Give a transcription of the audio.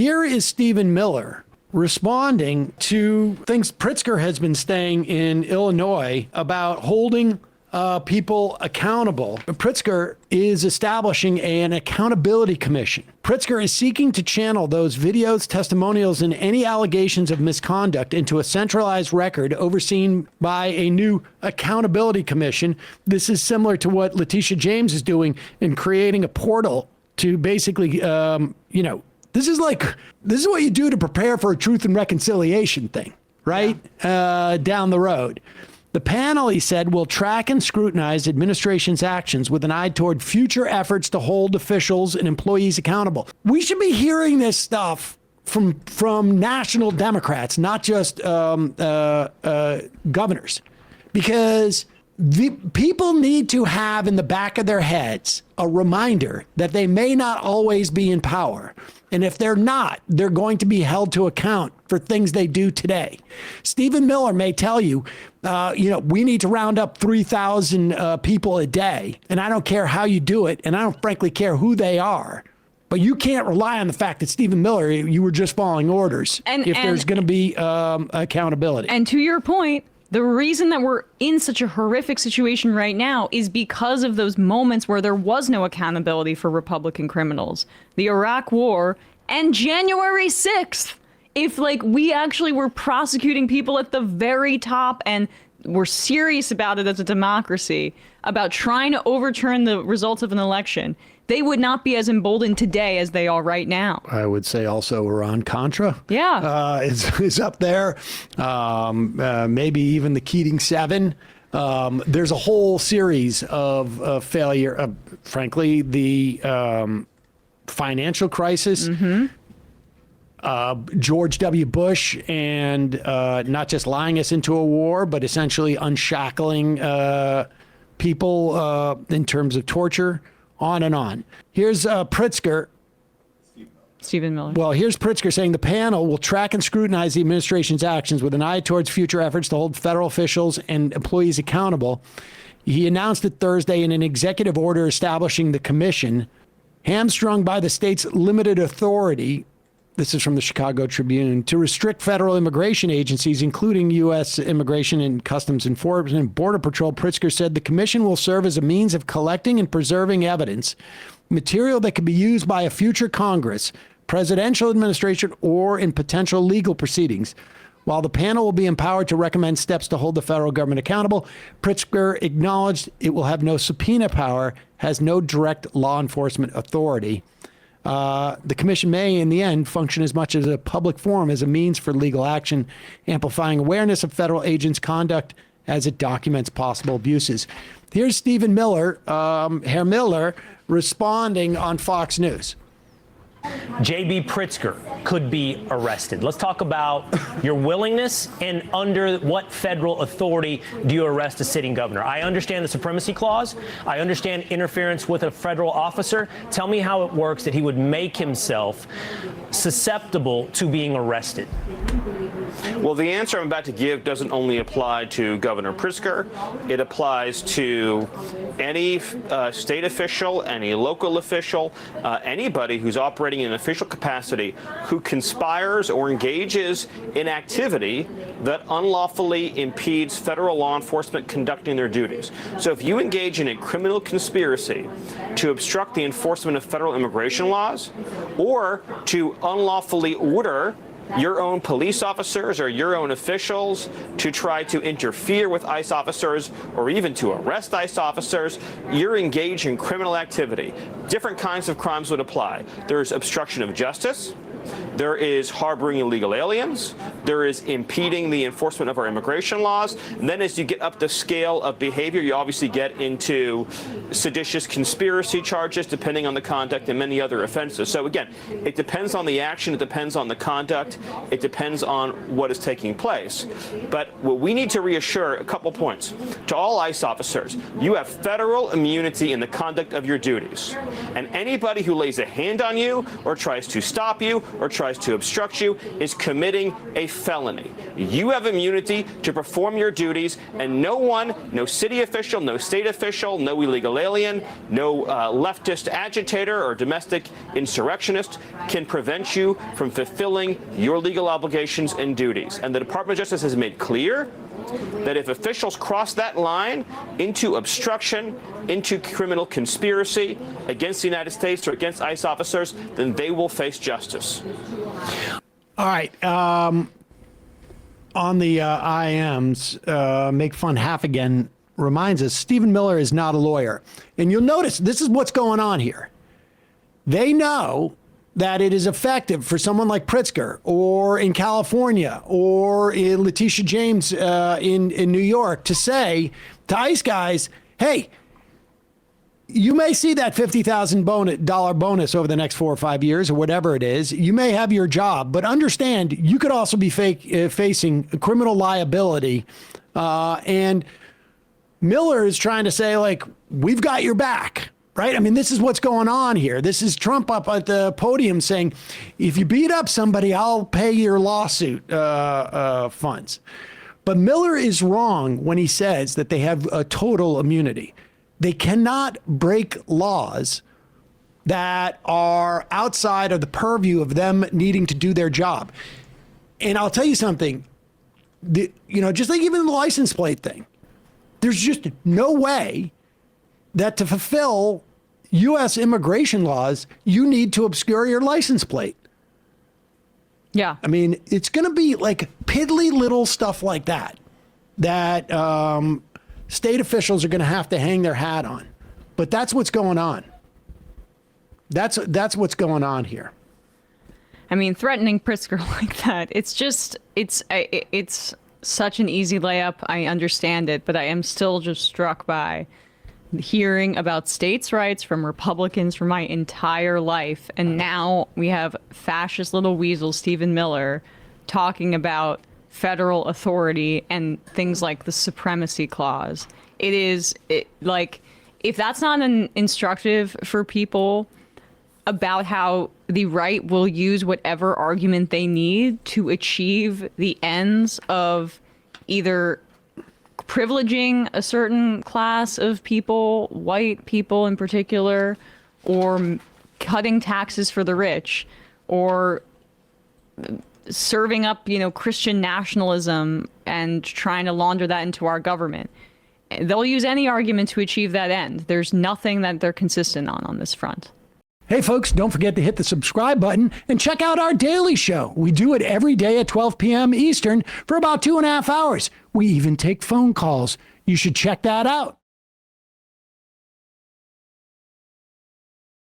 Here is Stephen Miller responding to things Pritzker has been saying in Illinois about holding people accountable. Pritzker is establishing an accountability commission. Pritzker is seeking to channel those videos, testimonials, and any allegations of misconduct into a centralized record overseen by a new accountability commission. This is similar to what Letitia James is doing in creating a portal to basically, this is what you do to prepare for a truth and reconciliation thing, right? Yeah. Down the road. The panel, he said, will track and scrutinize administration's actions with an eye toward future efforts to hold officials and employees accountable. We should be hearing this stuff from national Democrats, not just governors, because the people need to have in the back of their heads a reminder that they may not always be in power. And if they're not, they're going to be held to account for things they do today. Stephen Miller may tell you, we need to round up 3,000 people a day. And I don't care how you do it. And I don't frankly care who they are. But you can't rely on the fact that Stephen Miller, you were just following orders if there's going to be accountability. And to your point, the reason that we're in such a horrific situation right now is because of those moments where there was no accountability for Republican criminals. The Iraq War and January 6th. If we actually were prosecuting people at the very top and were serious about it as a democracy, about trying to overturn the results of an election, they would not be as emboldened today as they are right now. I would say also Iran-Contra. Yeah. Is up there. Maybe even the Keating 7. There's a whole series of failure. Frankly, the financial crisis. Mm-hmm. George W. Bush and not just lying us into a war, but essentially unshackling people in terms of torture. On and on. Here's Pritzker. Stephen Miller. Well, here's Pritzker saying the panel will track and scrutinize the administration's actions with an eye towards future efforts to hold federal officials and employees accountable. He announced it Thursday in an executive order establishing the commission, hamstrung by the state's limited authority. This is from the Chicago Tribune, to restrict federal immigration agencies, including U.S. Immigration and Customs Enforcement and Border Patrol. Pritzker said the commission will serve as a means of collecting and preserving evidence, material that could be used by a future Congress, presidential administration, or in potential legal proceedings. While the panel will be empowered to recommend steps to hold the federal government accountable, Pritzker acknowledged it will have no subpoena power, has no direct law enforcement authority. The commission may, in the end, function as much as a public forum as a means for legal action, amplifying awareness of federal agents' conduct as it documents possible abuses. Here's Stephen Miller, Herr Miller, responding on Fox News. J.B. Pritzker could be arrested. Let's talk about your willingness and under what federal authority do you arrest a sitting governor? I understand the supremacy clause. I understand interference with a federal officer. Tell me how it works that he would make himself susceptible to being arrested. Well, the answer I'm about to give doesn't only apply to Governor Pritzker. It applies to any state official, any local official, anybody who's operating in an official capacity who conspires or engages in activity that unlawfully impedes federal law enforcement conducting their duties. So if you engage in a criminal conspiracy to obstruct the enforcement of federal immigration laws or to unlawfully order your own police officers or your own officials to try to interfere with ICE officers or even to arrest ICE officers, you're engaged in criminal activity. Different kinds of crimes would apply. There's obstruction of justice. There is harboring illegal aliens. There is impeding the enforcement of our immigration laws. And then as you get up the scale of behavior, you obviously get into seditious conspiracy charges, depending on the conduct, and many other offenses. So again, it depends on the action. It depends on the conduct. It depends on what is taking place. But what we need to reassure, a couple points. To all ICE officers, you have federal immunity in the conduct of your duties. And anybody who lays a hand on you or tries to stop you or tries to obstruct you is committing a felony. You have immunity to perform your duties, and no one, no city official, no state official, no illegal alien, no leftist agitator or domestic insurrectionist can prevent you from fulfilling your legal obligations and duties. And the Department of Justice has made clear that if officials cross that line into obstruction, into criminal conspiracy against the United States or against ICE officers, then they will face justice. All right. On the IMs, Make Fun Half Again reminds us Stephen Miller is not a lawyer. And you'll notice this is what's going on here. They know that it is effective for someone like Pritzker or in California or in Letitia James in New York to say to ICE guys, hey, you may see that $50,000 bonus over the next 4 or 5 years or whatever it is. You may have your job, but understand you could also be facing criminal liability. And Miller is trying to say, like, we've got your back. Right? I mean, this is what's going on here. This is Trump up at the podium saying, if you beat up somebody, I'll pay your lawsuit funds. But Miller is wrong when he says that they have a total immunity. They cannot break laws that are outside of the purview of them needing to do their job. And I'll tell you something, just like even the license plate thing, there's just no way that to fulfill U.S. immigration laws, you need to obscure your license plate. Yeah. I mean, it's going to be like piddly little stuff like that state officials are going to have to hang their hat on. But that's what's going on. That's what's going on here. I mean, threatening Pritzker like that, it's such an easy layup. I understand it, but I am still just struck by hearing about states' rights from Republicans for my entire life. And now we have fascist little weasel Stephen Miller talking about federal authority and things like the supremacy clause. Like, if that's not instructive for people about how the right will use whatever argument they need to achieve the ends of either privileging a certain class of people, white people in particular, or cutting taxes for the rich, or serving up, Christian nationalism and trying to launder that into our government. They'll use any argument to achieve that end. There's nothing that they're consistent on this front. Hey, folks, don't forget to hit the subscribe button and check out our daily show. We do it every day at 12 p.m. Eastern for about 2.5 hours. We even take phone calls. You should check that out.